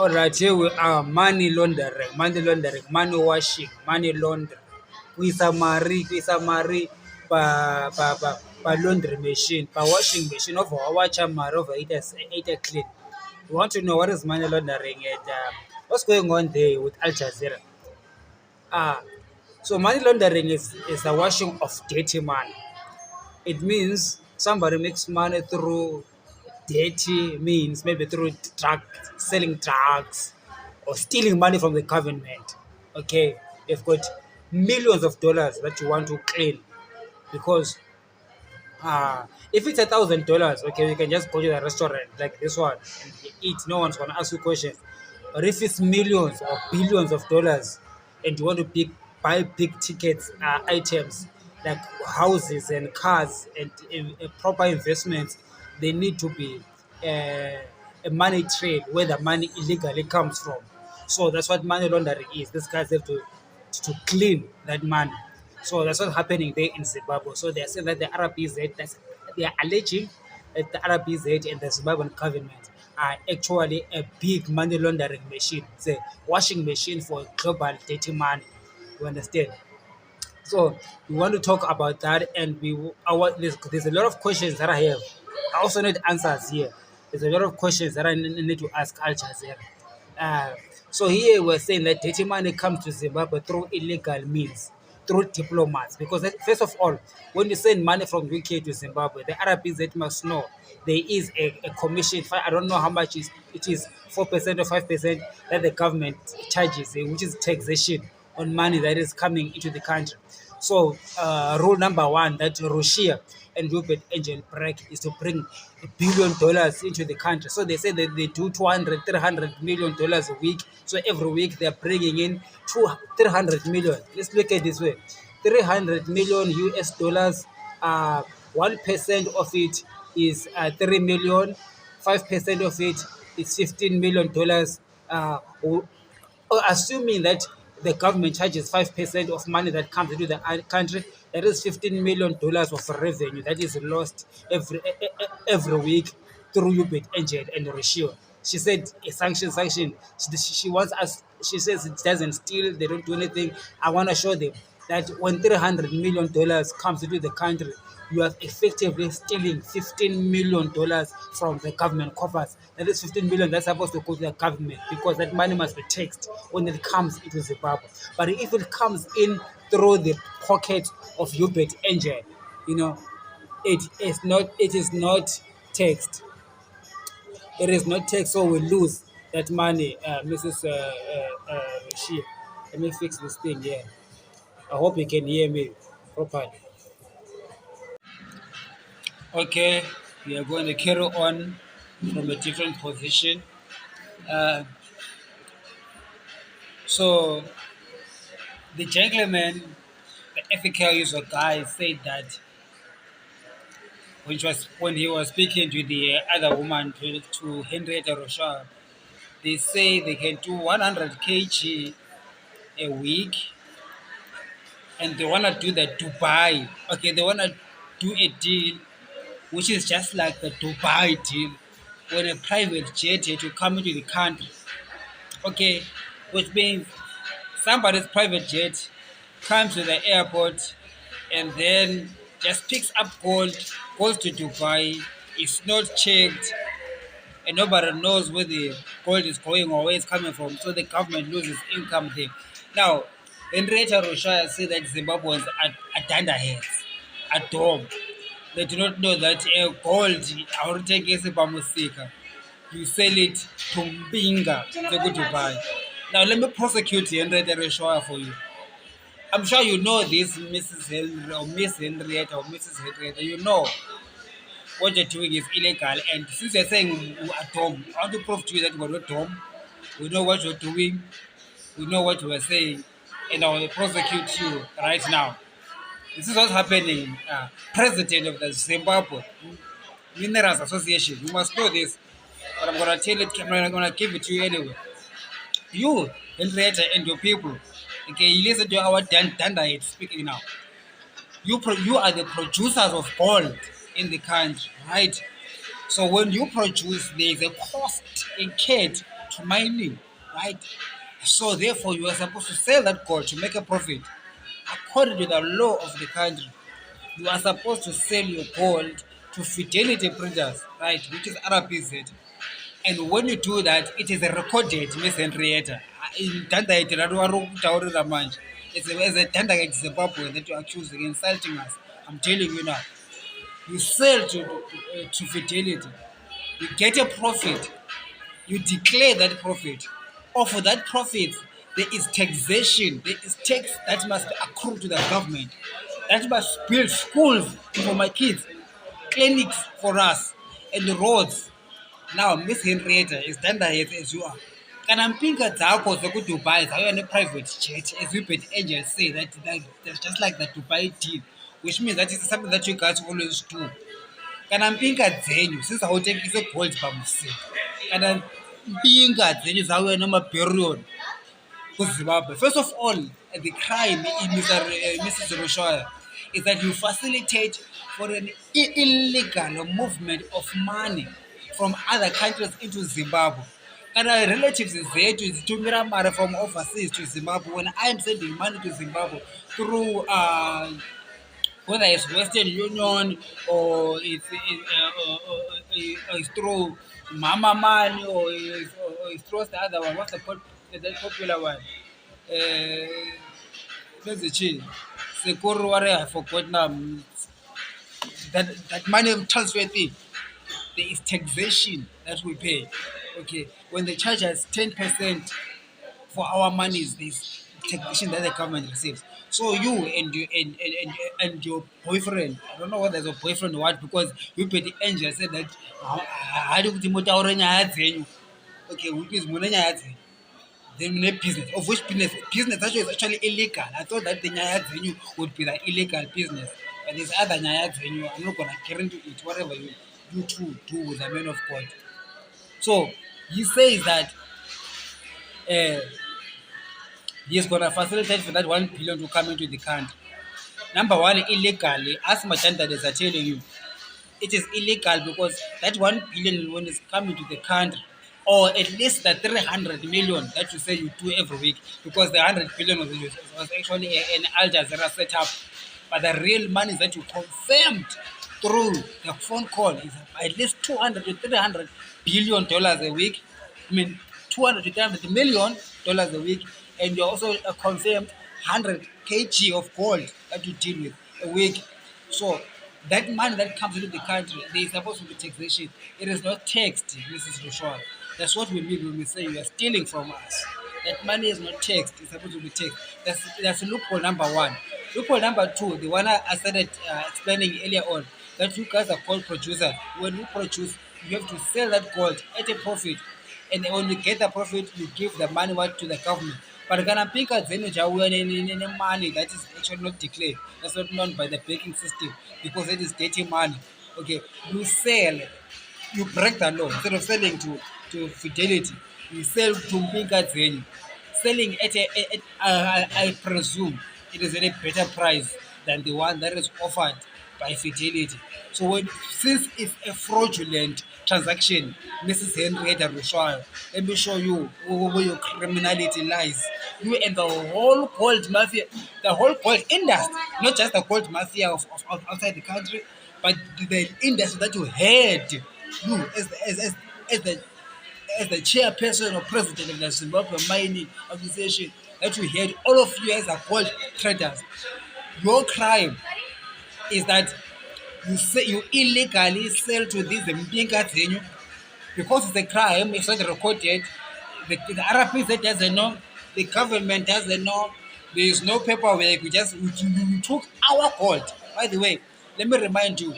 All right, here we are. Money laundering, money washing, money laundering. Kuisa mari pa laundry machine, pa washing machine over wacha mari over it clean. We want to know what is money laundering and what's going on there with Al Jazeera. Uh, so money laundering is the washing of dirty money. It means somebody makes money through dirty means, maybe through selling drugs or stealing money from the government. Okay, you've got millions of dollars that you want to clean because if it's $1,000, okay, you can just go to the restaurant like this one and eat. No one's gonna ask you questions. But if it's millions or billions of dollars, and you want to buy big tickets items like houses and cars and proper investments, they need to be a money trade where the money illegally comes from. So that's what money laundering is. These guys have to clean that money. So that's what's happening there in Zimbabwe. So they're saying that the RBZ, they are alleging that the RBZ and the Zimbabwean government are actually a big money laundering machine. It's a washing machine for global dirty money. You understand? So we want to talk about that, and there's a lot of questions that I have. I also need answers here. There's a lot of questions that I need to ask Al Jazeera. Uh, so here we're saying that dirty money comes to Zimbabwe through illegal means, through diplomats. Because first of all, when you send money from UK to Zimbabwe, the RBZ must know there is a commission. I don't know how much it is 4% or 5% that the government charges, which is taxation on money that is coming into the country. So, rule number one that Russia and Rupert Angel break is to bring $1 billion into the country. So they say that they do 200, $300 million a week. So every week they're bringing in 300 million. Let's look at it this way: 300 million US dollars. 1% of it is 3 million. 5% of it is $15 million. Assuming that the government charges 5% of money that comes into the country, that is $15 million of revenue that is lost every week through Ubit Angel and Ratio. She said sanction. She wants us. She says it doesn't steal. They don't do anything. I want to show them that when $300 million comes into the country, you are effectively stealing $15 million from the government coffers. That is 15 million that's supposed to go to the government because that money must be taxed when it comes into Zimbabwe. But if it comes in through the pocket of Ubit Angel, you know, it is not taxed. It is not taxed, so we lose that money, Mrs. Shia. Let me fix this thing here. I hope you can hear me properly. Okay, we are going to carry on from a different position. Uh, so the gentleman, the ethical user guy, said that when he was speaking to the other woman, to Henrietta Rochelle, they say they can do 100 kg a week, and they want to do the Dubai. Okay, they want to do a deal which is just like the Dubai deal, when a private jet had to come into the country. Okay, which means somebody's private jet comes to the airport and then just picks up gold, goes to Dubai, it's not checked, and nobody knows where the gold is going or where it's coming from, so the government loses income there. Now, Henrietta Roshaya said that Zimbabweans are dunderheads, are dumb. They do not know that gold, awuritengesi pamusika, you sell it to Mbinga, to Dubai. Now, let me prosecute Henrietta Roshaya for you. I'm sure you know this, Mrs. Henry or Miss Henrietta or Mrs. Henrietta. You know what you're doing is illegal. And since you're saying we are dumb, I want to prove to you that we're not dumb. We know what you're doing. We know what you are saying. And I will prosecute you right now. This is what's happening. President of the Zimbabwe Minerals Association. You must know this. But I'm going to tell it, I'm going to give it to you anyway. You, Henrietta, and your people, okay, you listen to our Dunderheads speaking now. You are the producers of gold in the country, right? So when you produce, there is a cost incurred to mining, right? So therefore, you are supposed to sell that gold to make a profit. According to the law of the country, you are supposed to sell your gold to Fidelity Printers, right, which is RPZ. And when you do that, it is a recorded, Miss Henrietta. In Dunderheads, it's a Dunderheads Zimbabwe that you are accusing, insulting us. I'm telling you now. You sell to Fidelity, you get a profit, you declare that profit. Off of that profit, there is taxation, there is tax that must accrue to the government, that must build schools for my kids, clinics for us, and roads. Now, Miss Henrietta is Dunderheads as you are. Kana mpinga dzako dzekudubai dzauya neprivate jet, as we bet angels say that's just like the Dubai deal, which means that is something that you guys always do. Kana mpinga dzenyu sisautengese gold pamusika, kana mpinga dzenyu dzauya nemabherion kuZimbabwe. First of all, the crime in Mrs. Rushwaya is that you facilitate for an illegal movement of money from other countries into Zimbabwe. Kana relatives zethu zitumira mari from overseas to Zimbabwe. When I am sending money to Zimbabwe through whether it's Western Union or it's through Mama Money or it's through the other one. What's the popular one? What's the chain? Sekuru, what I forgot now. That money transfer thing. There is taxation that we pay. Okay, when they charge us 10% for our monies, this taxation that the government receives. So you and your boyfriend, I don't know whether it's a boyfriend or what, because you pay the angel said that how do you okay, which is then business, of which business actually is actually illegal. I thought that the nyaya venue would be the illegal business, but there's other nyaya venue. I'm not gonna get into it. Whatever you two do with the man of God. So he says that uh, he's gonna facilitate for that 1 billion to come into the country. Number one, illegally, as Machandades are telling you, it is illegal because that 1 billion when it's coming to the country, or at least the 300 million that you say you do every week, because the 100 billion was actually an Al Jazeera setup, but the real money that you confirmed through the phone call is at least 200 to 300 billion dollars a week. I mean, 200 to 300 million dollars a week, and you also confirmed 100 kg of gold that you deal with a week. So that money that comes into the country, there is supposed to be taxation. It is not taxed, Mrs. Rushwaya. That's what we mean when we say you are stealing from us. That money is not taxed, it's supposed to be taxed. That's loophole number one. Loophole number two, the one I started explaining earlier on, that you guys are gold producers. When you produce, you have to sell that gold at a profit. And when you get the profit, you give the money to the government. But kana pika zenu jauya money that is actually not declared. That's not known by the banking system because it is dirty money. Okay, you sell, you break the law. Instead of selling to Fidelity, you sell to Mpinga Zenu. Selling I presume it is at a better price than the one that is offered by Fidelity. So since it's a fraudulent transaction, Mrs. Henrietta Rushwaya, let me show you where your criminality lies. You and the whole gold mafia, the whole gold industry, not just the gold mafia of outside the country, but the industry that you had, you as the chairperson or president of the Zimbabwe Mining Association, that you had, all of you as a gold traders. Your crime is that you illegally sell to these Mpinga Zenyu because it's a crime, it's not recorded. The RPZ doesn't know, the government doesn't know, there is no paperwork. You took our gold. By the way, let me remind you,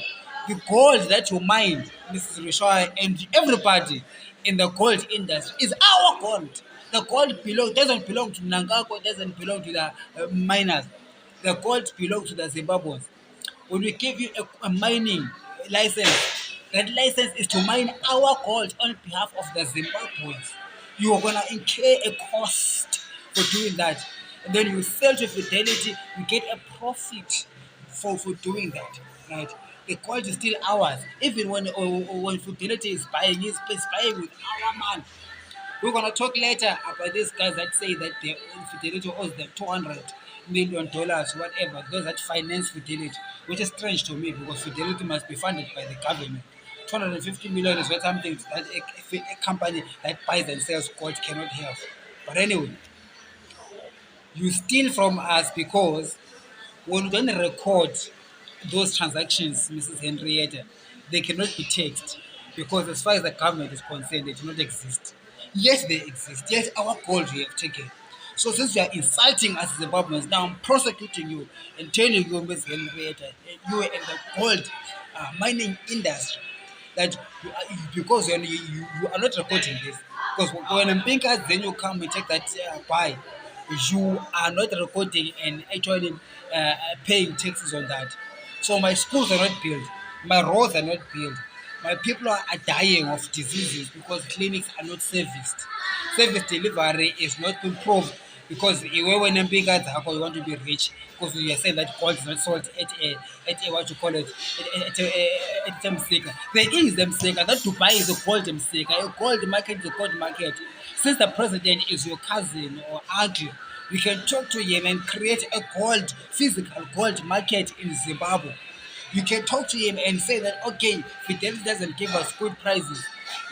the gold that you mined, Mrs. Rushwaya, and everybody in the gold industry is our gold. The gold doesn't belong to Nangako, doesn't belong to the miners. The gold belongs to the Zimbabweans. When we give you a mining license, that license is to mine our gold on behalf of the Zimbabweans. You are going to incur a cost for doing that. And then you sell to Fidelity, you get a profit for doing that. Right? The gold is still ours. Even when Fidelity is buying, it's buying with our money. We're gonna talk later about these guys that say that they Fidelity owes them $200 million, whatever. Those that finance Fidelity, which is strange to me because Fidelity must be funded by the government. 250 million is what something that a company that buys and sells gold cannot have. But anyway, you steal from us because when you don't record those transactions, Mrs. Henrietta, they cannot be taxed because, as far as the government is concerned, they do not exist. Yes, they exist. Yes, our gold we have taken. So, since you are insulting us Zimbabweans, now I'm prosecuting you and telling you, Mrs. Henrietta, you are in the gold mining industry that because you are not recording this. Because when I'm being asked, then you come and take that buy, you are not recording and actually paying taxes on that. So my schools are not built, my roads are not built, my people are dying of diseases because clinics are not serviced. Service delivery is not improved because when I'm big at you want to be rich because you are saying that gold is not sold at a what you call it at a msika. There is the msika that Dubai is a gold msika. A gold market is a gold market. Since the president is your cousin or uncle, we can talk to him and create a gold physical gold market in Zimbabwe. You can talk to him and say that okay, Fidelity doesn't give us good prices.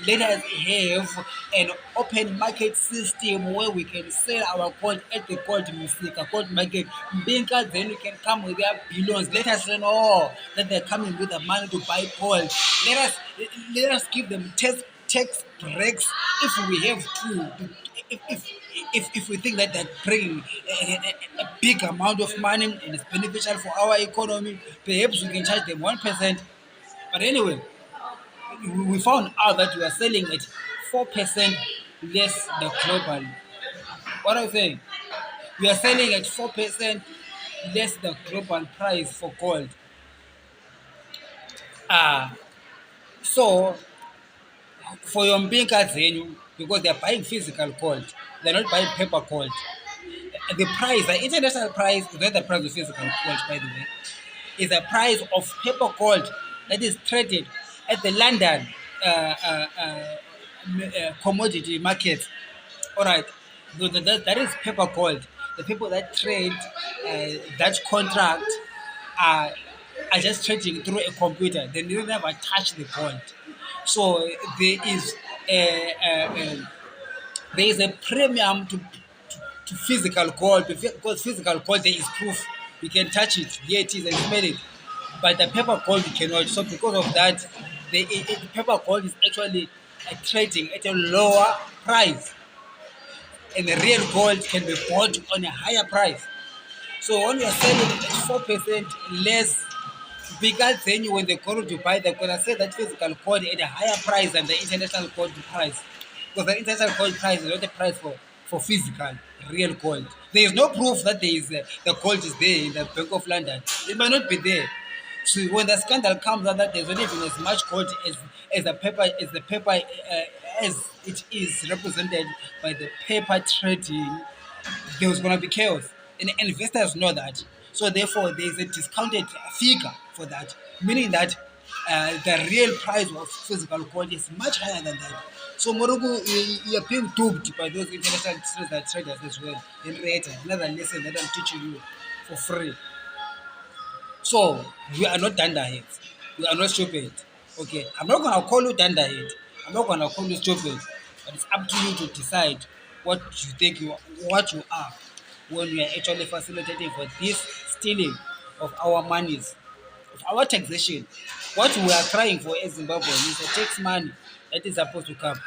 Let us have an open market system where we can sell our gold at the gold mistake, a gold market. Bankers then we can come with their billions. Let us know that they're coming with the money to buy gold. Let us give them tax breaks if we have to. If we think that they're bringing a big amount of money and it's beneficial for our economy, perhaps we can charge them 1%. But anyway, we found out that we are selling at 4% less the global. What are you saying? We are selling at 4% less the global price for gold. Ah, so for your Mbinka Zenu, because they are buying physical gold, they're not buying paper gold. The price, the international price, is not the price of physical gold, by the way, is the price of paper gold that is traded at the London commodity market. All right, that is paper gold. The people that trade that contract are, are just trading through a computer. They never touch the gold. So there is there is a premium to physical gold because physical gold there is proof. You can touch it, here it is, and smell it. But the paper gold you cannot. So because of that, the paper gold is actually trading at a lower price, and the real gold can be bought on a higher price. So when you are selling at 4% less, because then when they go to buy, they're gonna sell that physical gold at a higher price than the international gold price. Because the international gold price is not the price for physical, real gold. There is no proof that there is the gold is there in the Bank of London. It might not be there. So when the scandal comes out that there's not even as much gold as as it is represented by the paper trading, there was going to be chaos. And investors know that. So therefore, there is a discounted figure for that, meaning that the real price of physical gold is much higher than that. So Morogo, you are being duped by those international traders as well. In Reta, another lesson that I'm teaching you for free. So we are not dunderheads. We are not stupid. Okay, I'm not gonna call you dunderhead. I'm not gonna call you stupid. But it's up to you to decide what you think what you are when you are actually facilitating for this stealing of our monies, of our taxation. What we are crying for as Zimbabweans is the tax money that is supposed to come.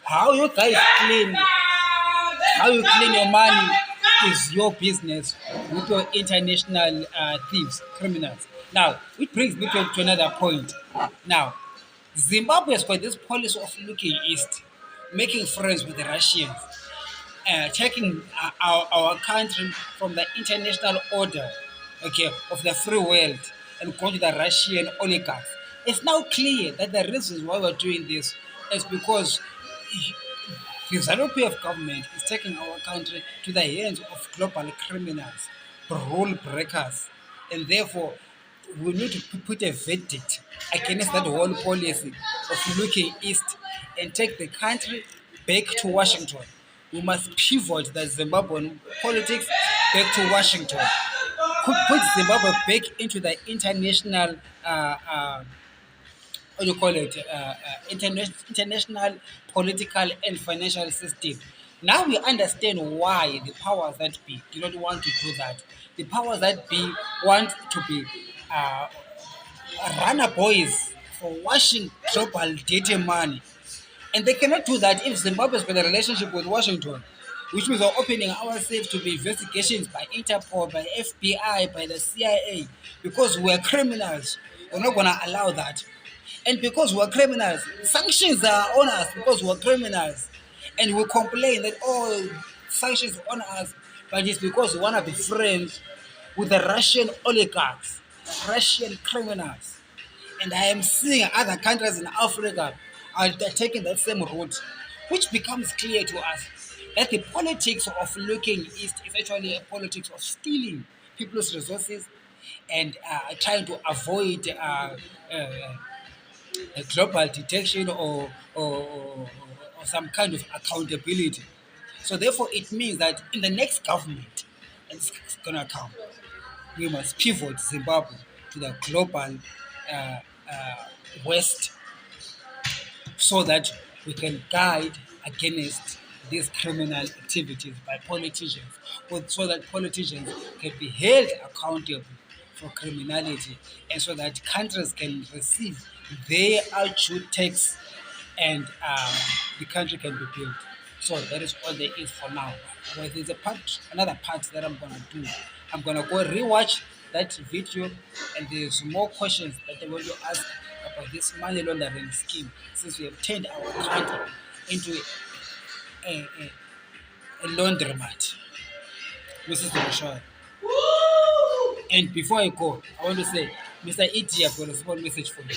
How you guys claim how you clean your money is your business with your international thieves, criminals. Now, it brings me to another point. Now, Zimbabwe has got this policy of looking east, making friends with the Russians, taking our country from the international order, okay, of the free world and going to the Russian oligarchs. It's now clear that the reasons why we're doing this is because the ZANU-PF government is taking our country to the hands of global criminals, rule breakers, and therefore we need to put a verdict against that whole policy of looking east and take the country back to Washington. We must pivot the Zimbabwean politics back to Washington. Put Zimbabwe back into the international, what do you call it, international political and financial system. Now we understand why the powers that be do not want to do that. The powers that be want to be uh, runner boys for washing global dirty money. And they cannot do that if Zimbabwe's got a relationship with Washington, which means we're opening ourselves to be investigations by Interpol, by FBI, by the CIA, because we're criminals. We're not going to allow that. And because we're criminals, sanctions are on us because we're criminals. And we complain that, oh, sanctions are on us, but it's because we want to be friends with the Russian oligarchs, Russian criminals. And I am seeing other countries in Africa are taking that same route, which becomes clear to us that the politics of looking east is actually a politics of stealing people's resources and trying to avoid a global detection or some kind of accountability. So therefore, it means that in the next government, and it's going to come, we must pivot Zimbabwe to the global uh, uh, West so that we can guide against these criminal activities by politicians, so that politicians can be held accountable for criminality, and so that countries can receive their due tax and the country can be built. So that is all there is for now. But there's another part that I'm gonna do. I'm gonna go rewatch that video, and there's more questions that I want to ask about this money laundering scheme, since we have turned our country into a laundromat. Mrs. Rushwaya. And before I go, I want to say, Mr. E.T., I've got a small message for you.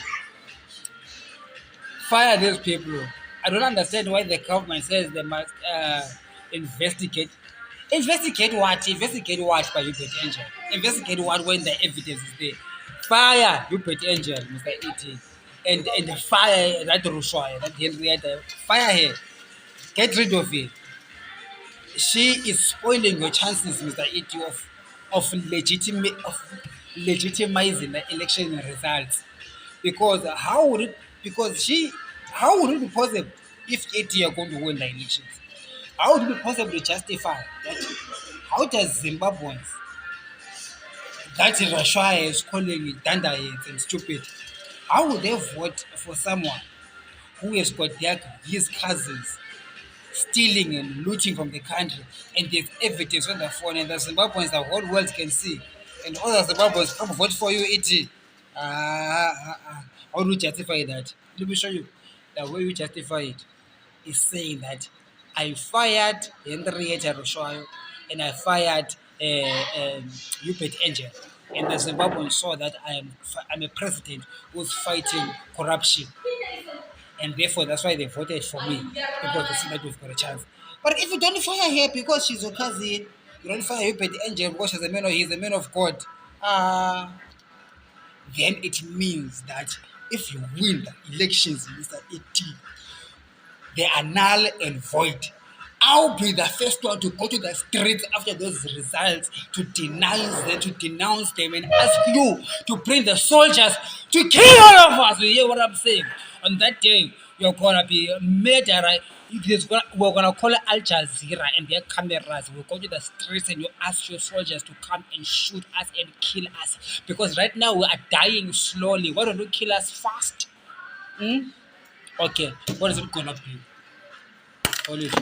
Fire these people. I don't understand why the government says they must investigate. Investigate what? Investigate what by Hubert Angel? Investigate what when the evidence is there? Fire Hubert Angel, Mr. E.T. And fire that Rushwaya, that Henrietta. Fire her. Get rid of it. She is spoiling your chances, Mr. E.T., of legitimizing the election results. Because how would it be possible if 80 are going to win the elections? How would it be possible to justify that? How does Zimbabweans that Rushwaya is calling it Dunderheads and stupid? How would they vote for someone who has got his cousins stealing and looting from the country, and there's evidence on the phone, and the Zimbabweans the whole world can see, and all the Zimbabweans come vote for you, E.T. How do you justify that? Let me show you. The way you justify it is saying that I fired Henrietta Rushwaya and I fired Hubert Angel, and the Zimbabweans saw that I'm a president who's fighting corruption, and therefore that's why they voted for me, because they see that we've got a chance. But if you don't fire her because she's your cousin, you don't fire Hubert Angel because he's a man of God, then it means that if you win the elections, Mr. 18, they are null and void. I'll be the first one to go to the streets after those results to denounce them, and ask you to bring the soldiers to kill all of us. You hear what I'm saying? On that day, you're gonna be a murderer. We're gonna call Al Jazeera and their cameras. We'll go to the streets and you ask your soldiers to come and shoot us and kill us. Because right now we are dying slowly. Why don't you kill us fast? Okay, what is it gonna be? Always.